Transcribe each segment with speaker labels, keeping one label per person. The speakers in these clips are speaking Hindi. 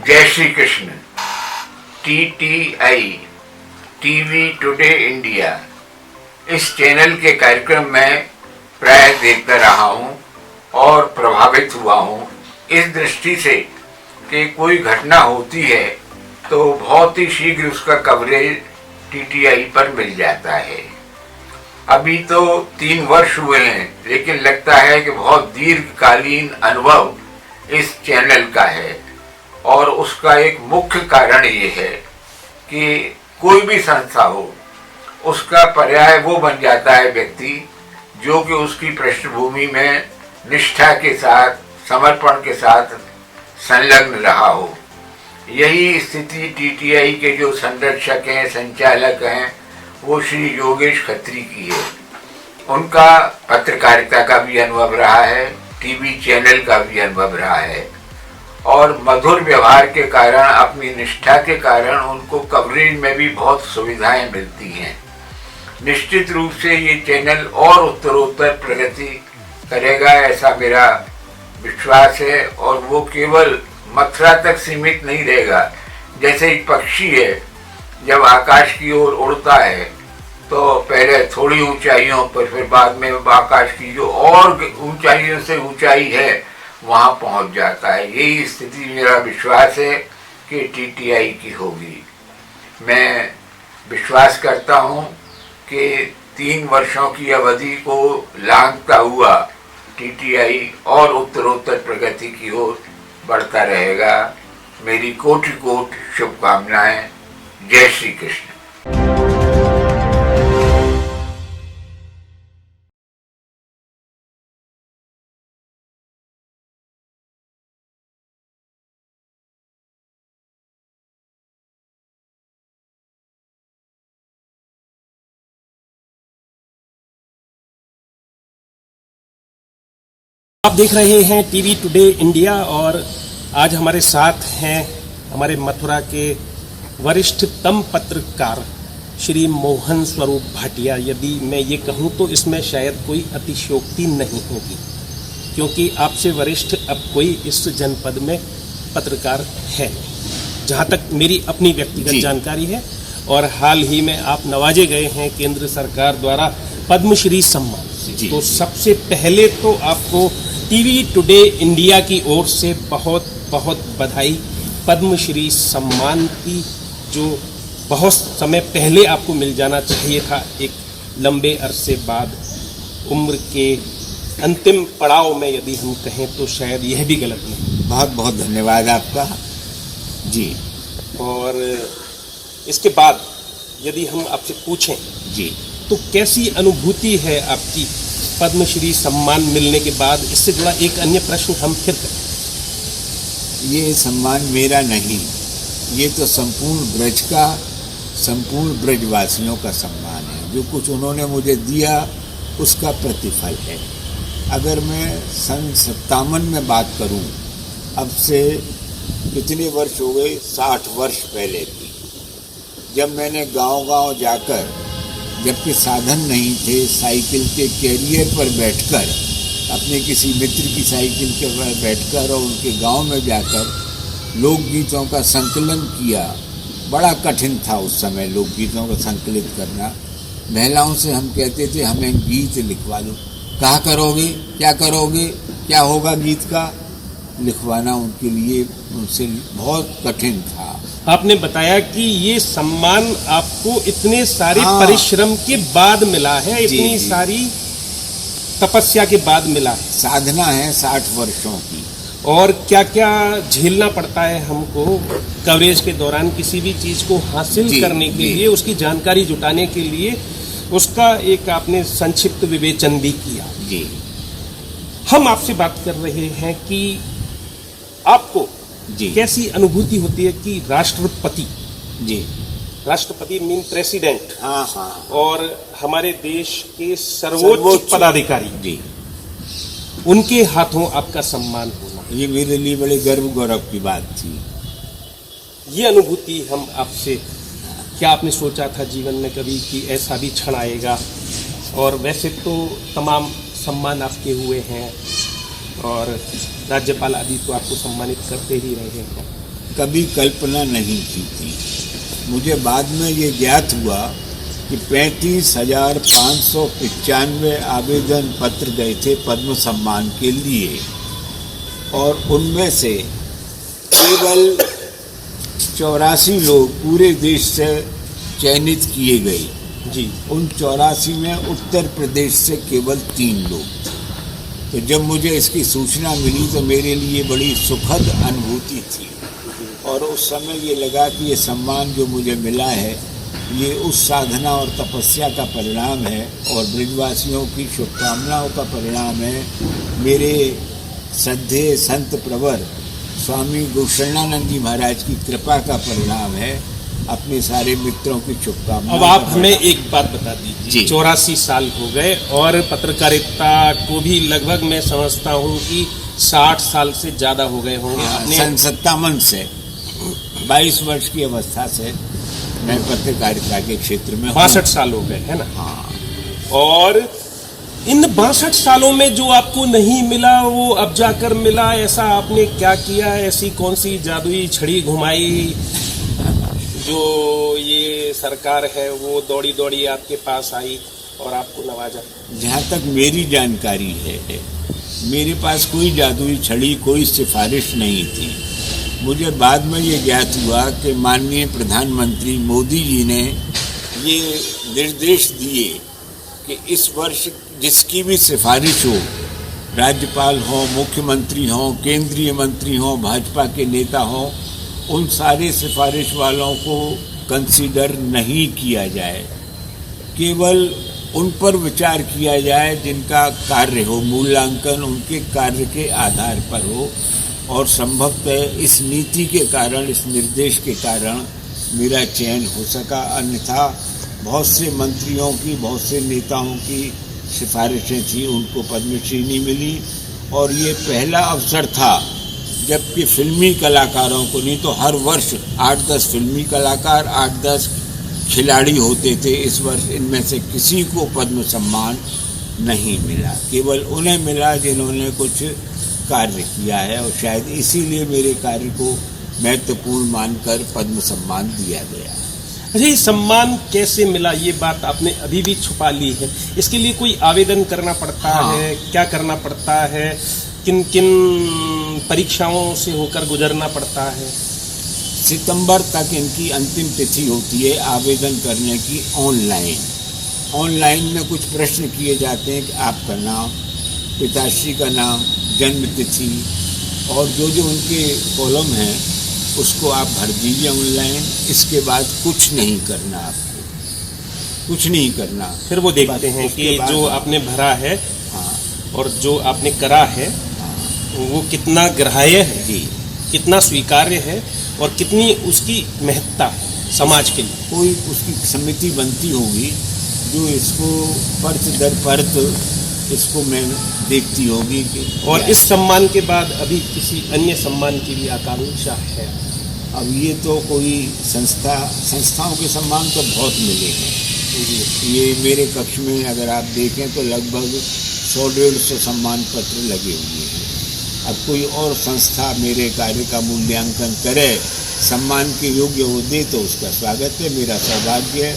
Speaker 1: जय Shri Krishna. TTI TV today India इस चैनल के कार्यक्रम में प्राय देखता रहा हूँ और प्रभावित हुआ हूँ इस दृष्टि से कि कोई घटना होती है तो बहुत ही शीघ्र उसका कवरेज TTI पर मिल जाता है। अभी तो 3 वर्ष हुए हैं, लेकिन लगता है कि बहुत दीर्घकालीन अनुभव इस चैनल का है और उसका एक मुख्य कारण ये है कि कोई भी संस्था हो, उसका पर्याय वो बन जाता है व्यक्ति जो कि उसकी पृष्ठभूमि में निष्ठा के साथ, समर्पण के साथ संलग्न रहा हो। यही स्थिति TTI के जो संरक्षक हैं, संचालक हैं, वो श्री योगेश खत्री की है। उनका पत्रकारिता का भी अनुभव रहा है, टीवी चैनल का भी अनुभव रहा है और मधुर व्यवहार के कारण, अपनी निष्ठा के कारण उनको कवरेज में भी बहुत सुविधाएं मिलती हैं। निश्चित रूप से ये चैनल और उत्तरोत्तर प्रगति करेगा, ऐसा मेरा विश्वास है। और वो केवल मथुरा तक सीमित नहीं रहेगा। जैसे एक पक्षी है, जब आकाश की ओर उड़ता है तो पहले थोड़ी ऊंचाइयों पर, फिर बाद में आकाश की जो और ऊंचाइयों से ऊंचाई है वहां पहुंच जाता है। यही स्थिति मेरा विश्वास है कि TTI की होगी। मैं विश्वास करता हूं कि 3 वर्षों की अवधि को लांघता हुआ TTI और उत्तरोत्तर प्रगति की ओर बढ़ता रहेगा। मेरी कोटि कोटि शुभकामनाएं। जय श्री कृष्ण।
Speaker 2: आप देख रहे हैं टीवी टुडे इंडिया और आज हमारे साथ हैं हमारे मथुरा के वरिष्ठतम पत्रकार श्री मोहन स्वरूप भाटिया। यदि मैं ये कहूँ तो इसमें शायद कोई अतिशयोक्ति नहीं होगी, क्योंकि आपसे वरिष्ठ अब कोई इस जनपद में पत्रकार है, जहाँ तक मेरी अपनी व्यक्तिगत जानकारी है। और हाल ही में आप नवाजे गए हैं केंद्र सरकार द्वारा पद्मश्री सम्मान से। तो सबसे पहले तो आपको टीवी टुडे इंडिया की ओर से बहुत बहुत बधाई पद्मश्री सम्मान की, जो बहुत समय पहले आपको मिल जाना चाहिए था। एक लंबे अरसे बाद, उम्र के अंतिम पड़ाव में यदि हम कहें तो शायद यह भी गलत नहीं।
Speaker 1: बहुत बहुत धन्यवाद आपका जी।
Speaker 2: और इसके बाद यदि हम आपसे पूछें
Speaker 1: जी,
Speaker 2: तो कैसी अनुभूति है आपकी पद्मश्री सम्मान मिलने के बाद? इससे जुड़ा एक अन्य प्रश्न हम फिर करें।
Speaker 3: ये सम्मान मेरा नहीं, ये तो संपूर्ण ब्रज का, संपूर्ण ब्रजवासियों का सम्मान है। जो कुछ उन्होंने मुझे दिया उसका प्रतिफल है। अगर मैं सन 57 में बात करूं, अब से कितने वर्ष हो गए, 60 वर्ष पहले की, जब मैंने गांव-गांव जाकर, जबकि साधन नहीं थे, साइकिल के कैरियर पर बैठकर, अपने किसी मित्र की साइकिल के पर बैठकर और उनके गांव में जाकर लोकगीतों का संकलन किया। बड़ा कठिन था उस समय लोकगीतों को संकलित करना। महिलाओं से हम कहते थे हमें गीत लिखवा लो। कहा करोगे, क्या करोगे, क्या होगा गीत का? लिखवाना उनके लिए उनसे बहुत कठिन था।
Speaker 2: आपने बताया कि ये सम्मान आपको इतने सारे परिश्रम के बाद मिला है, इतनी सारी तपस्या के बाद मिला है।
Speaker 3: साधना है 60 वर्षों की।
Speaker 2: और क्या क्या झेलना पड़ता है हमको कवरेज के दौरान, किसी भी चीज़ को हासिल करने के लिए, उसकी जानकारी जुटाने के लिए, उसका एक आपने संक्षिप्त विवेचन भी किया
Speaker 3: जी।
Speaker 2: हम आपसे बात कर रहे हैं कि आपको
Speaker 3: जी
Speaker 2: कैसी अनुभूति होती है कि राष्ट्रपति
Speaker 3: जी,
Speaker 2: राष्ट्रपति मीन प्रेसिडेंट,
Speaker 3: हाँ,
Speaker 2: और हमारे देश के सर्वोच्च पदाधिकारी
Speaker 3: जी,
Speaker 2: उनके हाथों आपका सम्मान होना,
Speaker 3: ये मेरे लिए बड़े गर्व गौरव की बात थी।
Speaker 2: ये अनुभूति हम आपसे, क्या आपने सोचा था जीवन में कभी कि ऐसा भी क्षण आएगा? और वैसे तो तमाम सम्मान आपके हुए हैं और राज्यपाल आदि तो आपको सम्मानित करते ही रहे हैं,
Speaker 3: कभी कल्पना नहीं की थी। मुझे बाद में ये ज्ञात हुआ कि 35,595 आवेदन पत्र गए थे पद्म सम्मान के लिए, और उनमें से केवल 84 लोग पूरे देश से चयनित किए गए।
Speaker 2: जी।
Speaker 3: उन 84 में उत्तर प्रदेश से केवल 3 लोग। तो जब मुझे इसकी सूचना मिली तो मेरे लिए बड़ी सुखद अनुभूति थी, और उस समय ये लगा कि ये सम्मान जो मुझे मिला है ये उस साधना और तपस्या का परिणाम है और ब्रजवासियों की शुभकामनाओं का परिणाम है। मेरे श्रद्धेय संत प्रवर स्वामी गुरुशरणानंद जी महाराज की कृपा का परिणाम है, अपने सारे मित्रों की शुभकामनाएं।
Speaker 2: अब आप हमें एक बात बता दीजिए, 84 साल हो गए और पत्रकारिता को भी लगभग मैं समझता हूँ कि 60 साल से ज्यादा हो गए होंगे।
Speaker 3: सन 57 से 22 वर्ष की अवस्था से मैं पत्रकारिता के क्षेत्र में
Speaker 2: 62 साल हो गए, है ना?
Speaker 3: हाँ।
Speaker 2: और इन 62 सालों में जो आपको नहीं मिला वो अब जाकर मिला, ऐसा आपने क्या किया? ऐसी कौन सी जादुई छड़ी घुमाई जो ये सरकार है वो दौड़ी दौड़ी आपके पास आई और आपको नवाजा?
Speaker 3: जहाँ तक मेरी जानकारी है, मेरे पास कोई जादुई छड़ी, कोई सिफारिश नहीं थी। मुझे बाद में ये ज्ञात हुआ कि माननीय प्रधानमंत्री मोदी जी ने ये निर्देश दिए कि इस वर्ष जिसकी भी सिफारिश हो, राज्यपाल हो, मुख्यमंत्री हो, केंद्रीय मंत्री हो, भाजपा के नेता हो, उन सारे सिफारिश वालों को कंसीडर नहीं किया जाए, केवल उन पर विचार किया जाए जिनका कार्य हो, मूल्यांकन उनके कार्य के आधार पर हो। और संभवतः इस नीति के कारण, इस निर्देश के कारण मेरा चयन हो सका, अन्यथा बहुत से मंत्रियों की, बहुत से नेताओं की सिफारिशें थी, उनको पद्मश्री नहीं मिली। और ये पहला अवसर था जबकि फिल्मी कलाकारों को, नहीं तो हर वर्ष 8-10 फिल्मी कलाकार, 8-10 खिलाड़ी होते थे, इस वर्ष इनमें से किसी को पद्म सम्मान नहीं मिला, केवल उन्हें मिला जिन्होंने कुछ कार्य किया है, और शायद इसीलिए मेरे कार्य को महत्वपूर्ण मानकर पद्म सम्मान दिया गया।
Speaker 2: अच्छा, ये सम्मान कैसे मिला, ये बात आपने अभी भी छुपा ली है। इसके लिए कोई आवेदन करना पड़ता है? क्या करना पड़ता है? किन किन परीक्षाओं से होकर गुजरना पड़ता है?
Speaker 3: सितंबर तक इनकी अंतिम तिथि होती है आवेदन करने की ऑनलाइन। ऑनलाइन में कुछ प्रश्न किए जाते हैं कि आपका नाम, पिताश्री का नाम, जन्म तिथि और जो उनके कॉलम हैं उसको आप भर दीजिए ऑनलाइन। इसके बाद कुछ नहीं करना, आपको कुछ नहीं करना।
Speaker 2: फिर वो देखते हैं कि जो आपने भरा है,
Speaker 3: हाँ,
Speaker 2: और जो आपने करा है,
Speaker 3: हाँ,
Speaker 2: वो कितना ग्राह्य है,
Speaker 3: जी,
Speaker 2: कितना स्वीकार्य है और कितनी उसकी महत्ता है समाज के लिए।
Speaker 3: कोई उसकी समिति बनती होगी जो इसको परत दर परत इसको मैं देखती होगी कि।
Speaker 2: और इस सम्मान के बाद अभी किसी अन्य सम्मान की भी आकांक्षा है?
Speaker 3: अब ये तो कोई संस्थाओं के सम्मान तो बहुत मिले हैं। ये मेरे कक्ष में अगर आप देखें तो लगभग 100-150 सम्मान पत्र लगे हुए हैं। अब कोई और संस्था मेरे कार्य का मूल्यांकन करे, सम्मान के योग्य हो दे तो उसका स्वागत है, मेरा सौभाग्य है,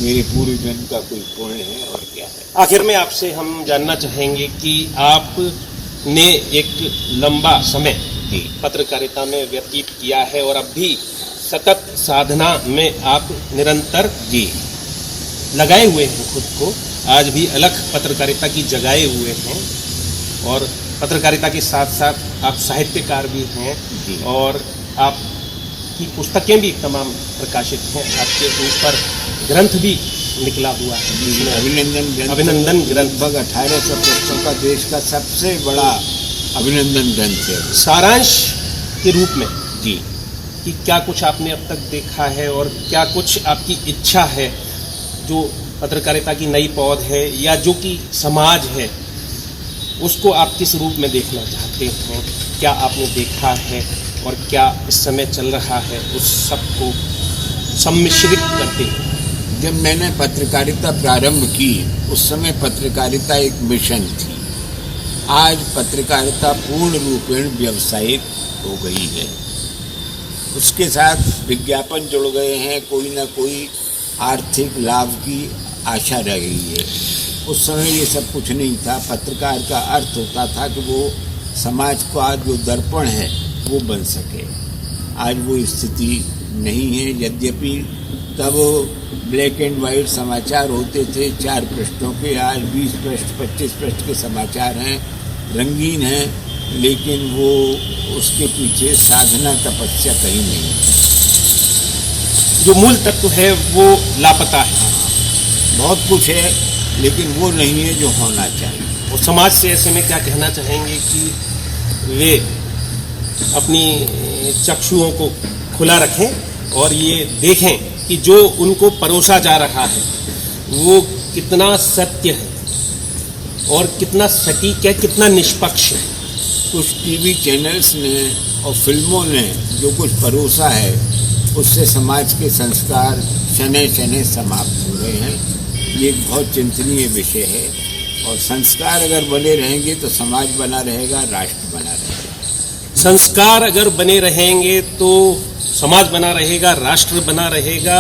Speaker 3: मेरे पूरे जन्म का कोई पुण्य है, और क्या है।
Speaker 2: आखिर में आपसे हम जानना चाहेंगे कि आपने एक लंबा समय पत्रकारिता में व्यतीत किया है और अब भी सतत साधना में आप निरंतर लगाए हुए हैं खुद को, आज भी अलख पत्रकारिता की जगाए हुए हैं, और पत्रकारिता के साथ साथ आप साहित्यकार भी हैं और आपकी पुस्तकें भी तमाम प्रकाशित हैं, आपके ऊपर ग्रंथ भी निकला हुआ है, अभिनंदन ग्रंथ
Speaker 3: लगभग 1800 पृष्ठों का देश का सबसे बड़ा अभिनंदन ग्रंथ है।
Speaker 2: सारांश के रूप में
Speaker 3: जी,
Speaker 2: कि क्या कुछ आपने अब तक देखा है और क्या कुछ आपकी इच्छा है जो पत्रकारिता की नई पौध है या जो कि समाज है उसको आप किस रूप में देखना चाहते हैं? क्या आपने देखा है और क्या इस समय चल रहा है, उस सब को सम्मिश्रित करते हैं?
Speaker 3: जब मैंने पत्रकारिता प्रारंभ की उस समय पत्रकारिता एक मिशन थी। आज पत्रकारिता पूर्ण रूपेण व्यावसायिक हो गई है। उसके साथ विज्ञापन जुड़ गए हैं, कोई ना कोई आर्थिक लाभ की आशा रह गई है। उस समय ये सब कुछ नहीं था। पत्रकार का अर्थ होता था कि वो समाज का जो दर्पण है वो बन सके। आज वो स्थिति नहीं है। यद्यपि तब ब्लैक एंड वाइट समाचार होते थे 4 पृष्ठों के, आज 20 पृष्ठ 25 पृष्ठ के समाचार हैं, रंगीन हैं, लेकिन वो उसके पीछे साधना तपस्या कहीं नहीं है।
Speaker 2: जो मूल तत्व है वो लापता है।
Speaker 3: बहुत कुछ है लेकिन वो नहीं है जो होना चाहिए।
Speaker 2: और समाज से ऐसे में क्या कहना चाहेंगे कि वे अपनी चक्षुओं को खुला रखें और ये देखें कि जो उनको परोसा जा रहा है वो कितना सत्य है और कितना सटीक है, कितना निष्पक्ष है।
Speaker 3: कुछ टीवी चैनल्स ने और फिल्मों ने जो कुछ परोसा है उससे समाज के संस्कार शनै शनै समाप्त हो रहे हैं। ये एक बहुत चिंतनीय विषय है और संस्कार अगर बने रहेंगे तो समाज बना रहेगा, राष्ट्र बना रहेगा।
Speaker 2: संस्कार अगर बने रहेंगे तो समाज बना रहेगा, राष्ट्र बना रहेगा।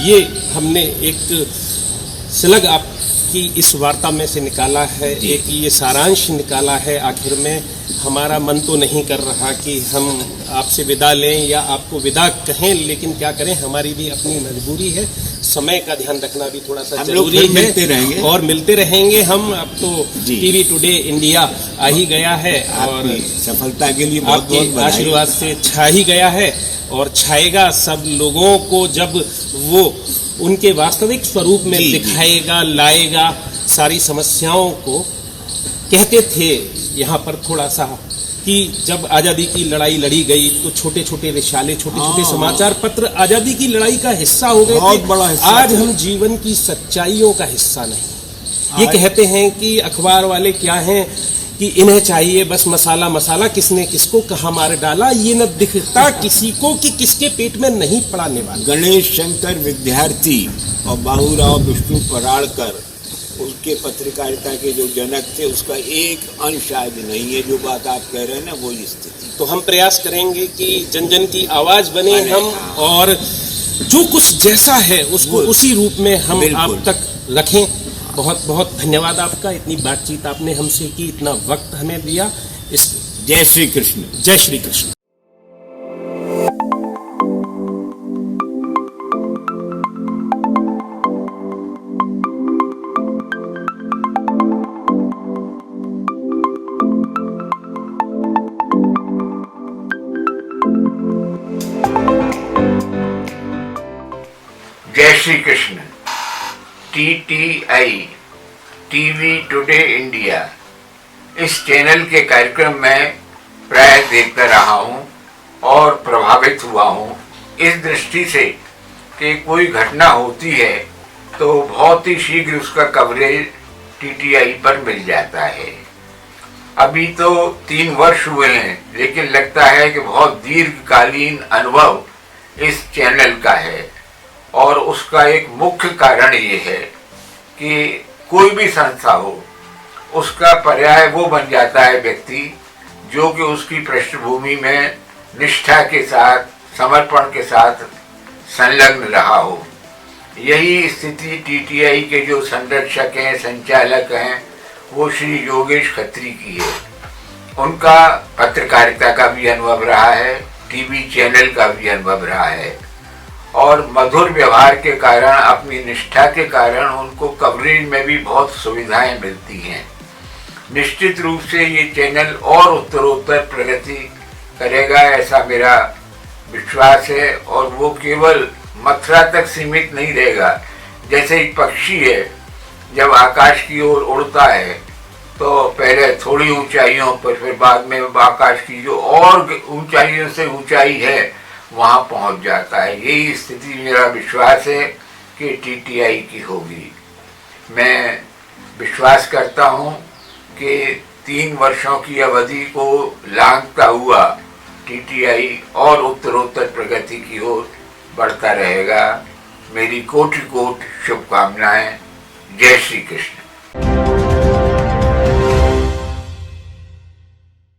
Speaker 2: ये हमने एक स्लग आपकी इस वार्ता में से निकाला है, एक ये सारांश निकाला है। आखिर में हमारा मन तो नहीं कर रहा कि हम आपसे विदा लें या आपको विदा कहें, लेकिन क्या करें, हमारी भी अपनी मजबूरी है। समय का ध्यान रखना भी थोड़ा सा जरूरी है।
Speaker 3: मिलते रहेंगे
Speaker 2: और मिलते रहेंगे हम। अब तो टीवी टुडे इंडिया आ ही गया है और
Speaker 3: सफलता के लिए बहुत बहुत बधाई।
Speaker 2: आशीर्वाद से छा ही गया है और छाएगा। सब लोगों को जब वो उनके वास्तविक स्वरूप में दिखाएगा, लाएगा। सारी समस्याओं को कहते थे यहाँ पर थोड़ा सा कि जब आज़ादी की लड़ाई लड़ी गई तो छोटे छोटे रिसाले, छोटे छोटे समाचार पत्र आज़ादी की लड़ाई का हिस्सा हो गए थे।
Speaker 3: बड़ा हिस्सा।
Speaker 2: आज हम जीवन की सच्चाइयों का हिस्सा नहीं। ये कहते हैं कि अखबार वाले क्या हैं कि इन्हें चाहिए बस मसाला मसाला, किसने किसको कहाँ मार डाला ये न दिखता किसी को कि किसके पेट में नहीं पड़ा निवाला।
Speaker 3: गणेश शंकर विद्यार्थी और बाबूराव विष्णु पराड़कर उसके पत्रकारिता के जो जनक थे, उसका एक अंश आज नहीं है। जो बात आप कह रहे हैं ना, वो स्थिति।
Speaker 2: तो हम प्रयास करेंगे कि जन जन की आवाज बने हम, और जो कुछ जैसा है उसको उसी रूप में हम आप तक रखें। बहुत बहुत धन्यवाद आपका, इतनी बातचीत आपने हमसे की, इतना वक्त हमें दिया। इस
Speaker 3: जय श्री कृष्ण।
Speaker 2: जय श्री कृष्ण।
Speaker 1: जय Shri Krishna. TTI TV today India इस चैनल के कार्यक्रम में प्राय देखता रहा हूँ और प्रभावित हुआ हूँ, इस दृष्टि से कि कोई घटना होती है तो बहुत ही शीघ्र उसका कवरेज TTI पर मिल जाता है। अभी तो 3 वर्ष हुए हैं, लेकिन लगता है कि बहुत दीर्घकालीन अनुभव इस चैनल का है। और उसका एक मुख्य कारण ये है कि कोई भी संस्था हो, उसका पर्याय वो बन जाता है व्यक्ति जो कि उसकी पृष्ठभूमि में निष्ठा के साथ, समर्पण के साथ संलग्न रहा हो। यही स्थिति TTI के जो संरक्षक हैं, संचालक हैं, वो श्री योगेश खत्री की है। उनका पत्रकारिता का भी अनुभव रहा है, टीवी चैनल का भी अनुभव रहा है, और मधुर व्यवहार के कारण, अपनी निष्ठा के कारण उनको कवरेज में भी बहुत सुविधाएं मिलती हैं। निश्चित रूप से ये चैनल और उत्तरोत्तर प्रगति करेगा, ऐसा मेरा विश्वास है। और वो केवल मथुरा तक सीमित नहीं रहेगा। जैसे एक पक्षी है, जब आकाश की ओर उड़ता है तो पहले थोड़ी ऊंचाइयों पर, फिर बाद में आकाश की जो और ऊंचाइयों से ऊंचाई है वहाँ पहुँच जाता है। यही स्थिति मेरा विश्वास है कि TTI की होगी। मैं विश्वास करता हूँ कि 3 वर्षों की अवधि को लांघता हुआ TTI और उत्तरोत्तर प्रगति की ओर बढ़ता रहेगा। मेरी कोटि कोटि शुभकामनाएं। जय श्री कृष्ण।